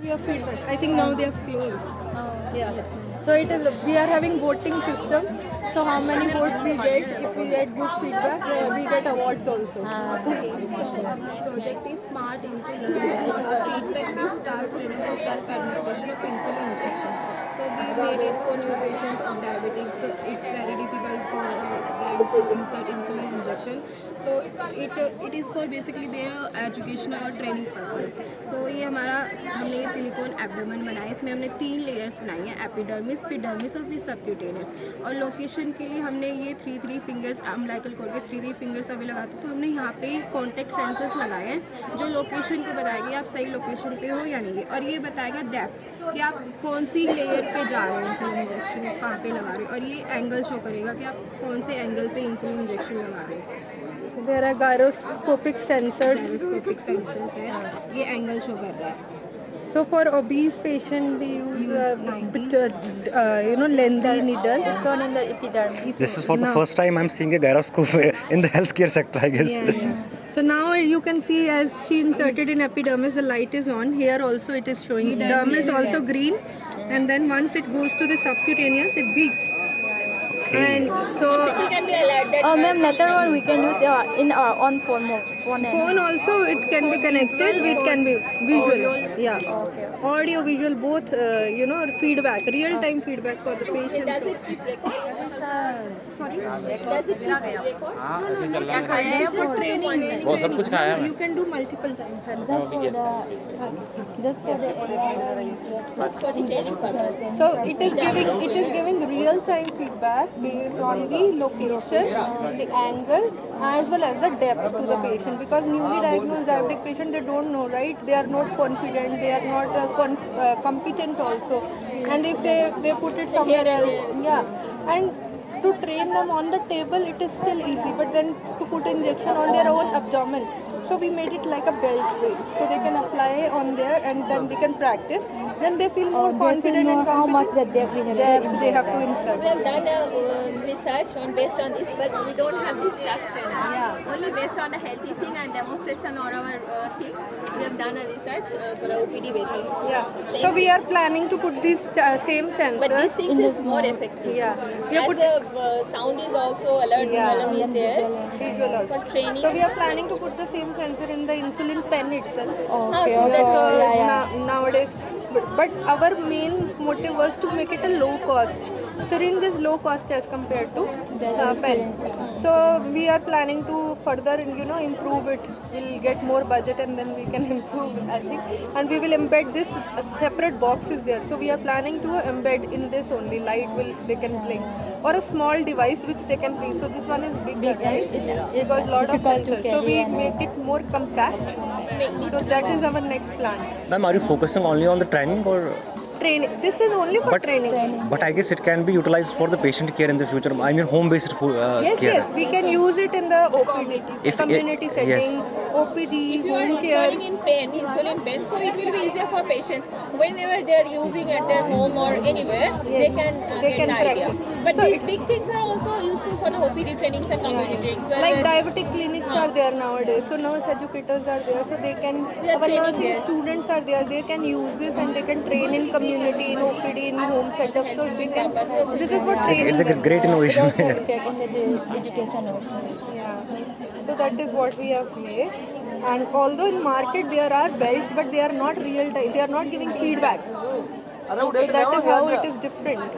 Your feedback. I think now they have closed. Oh, Yeah. yes. So it is. We are having voting system. So how many votes we get? If we get good feedback, we get awards also. Okay. So our project is Smart Insulin, a feedback-based task training for self-administration of insulin injection. So we made it for new patients of diabetics. So it's very difficult for them to insert insulin injection. So it is for basically their educational और training purpose. सो ये हमारा हमने ये silicon abdomen बनाया है. इसमें हमने 3 layers बनाई हैं, एपिडर्मिस, फिडर्मिस और फिर सबक्यूटेनियस. और लोकेशन के लिए हमने ये 3 फिंगर्स अम्बिलिकल कॉर्ड के 3 फिंगर्स अभी लगाते तो हमने यहाँ पे कॉन्टेक्ट सेंसर्स लगाए हैं जो लोकेशन को बताएगी आप सही लोकेशन पे हो या नहीं. और ये बताएगा डेप्थ कि आप कौन सी लेयर पे जा रहे हैं इंसुलिन इंजेक्शन कहाँ पे लगा रहे हो. और ये एंगल शो करेगा कि आप कौन से एंगल पे इंसुलिन इंजेक्शन लगा रहे हैं. There are gyroscopic sensors. Gyroscopic sensors है, ये एंगल शो कर रहा है. So for obese patient, we use lengthy needle. It's on in the epidermis. This is for the No. first time I'm seeing a gyroscope in the healthcare sector, I guess. Yeah. So now you can see as she inserted in epidermis, the light is on. Here also it is showing. Dermis also green, and then once it goes to the subcutaneous, it beeps. And so It can be alerted. Oh, ma'am, later on we can use in our own phone. Phone. phone also it can be connected. It can be visual. Yeah. Okay. Audio, visual, both. Feedback, real time feedback for the patient. Does it keep records? Sorry. Does it keep records? It's for training. वो सब कुछ खाया है You can do multiple times. Just for the training purpose. So it is giving real time feedback based on the location, the angle, as well as the depth to the patient. Because newly diagnosed diabetic patient, they don't know, right? They are not confident, they are not competent also. And if they put it somewhere else, yeah. And to train them on the table, it is still easy. But then to put injection on their own abdomen, so we made it like a belt way, so they can apply on there and then they can practice. Then they feel more confident and how much confident. that they have to insert. We have done a research on based on this, but we don't have this tax trainer. Yeah. Only based on the health teaching and demonstration or our things, we have done a research for a OPD basis. Yeah. So we are planning to put these same sensors. But these things In is this more mode. effective. Yeah. We As have put the sound is also alert, Yeah. alarm is there. visual also. For training. So we are planning to put the same sensor in the insulin pen itself. Okay, so okay. that's So Yeah. nowadays, but our main motive was to make it a low cost. Syringe is low cost as compared to pen. So we are planning to further, improve it. We'll get more budget and then we can improve, I think. And we will embed this separate boxes there. So we are planning to embed in this only. They can blink, or a small device which they can play. So this one is bigger, right? Because lot of difficult to sensors. So we carry and make it more compact. So that is our next plan. Ma'am, are you focusing only on the training or? Training. This is only for training. But I guess it can be utilized for the patient care in the future. I mean, home-based Yes, care. yes, we can use it in the OPD, If- community setting, yes. OPD, If you are home care. installing in pen, insulin pen, so it will be easier for patients. Whenever they are using at their home or anywhere, they Yes, can they get can the idea. practice. But So these it- big things are also useful for the OPD trainings and community trainings. Where Like where- diabetic clinics are there nowadays, so nurse educators are there, so they can, They are our training nursing there. students are there, they can use this and they can train in community, in OPD, in home setup, so they can, this is for training It's a them. great innovation. In the education also. Yeah, so that is what we have made. And although in market there are belts, but they are not real time, they are not giving feedback. So that is how it is different,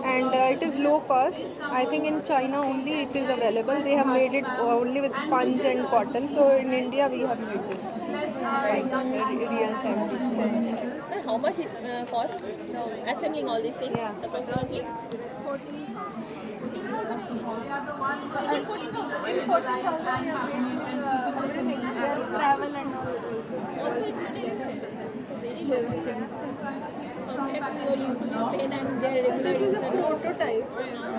and it is low cost. I think in China only it is available. They have made it only with sponge and cotton. So in India we have made this real time. And how much it cost? No, assembling all these things, Yeah. approximately. Travel and all. Also, it is very low compared to your insulin pen and their So regular this is a insulin. prototype.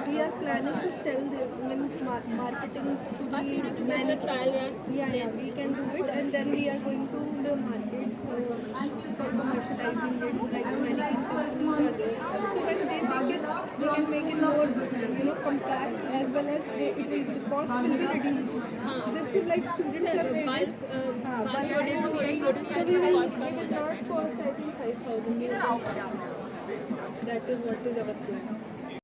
We are planning to sell this, means marketing to First, you need to the get the trial run. Yeah, we can do it, and then we are going to the market for commercializing it, like the inconsistencies are there. So when they make it, they can make it more, compact, as well as the cost will be reduced. This is like students have made it. Bulk so we will not cost, I think, 5,000. That is what is our plan.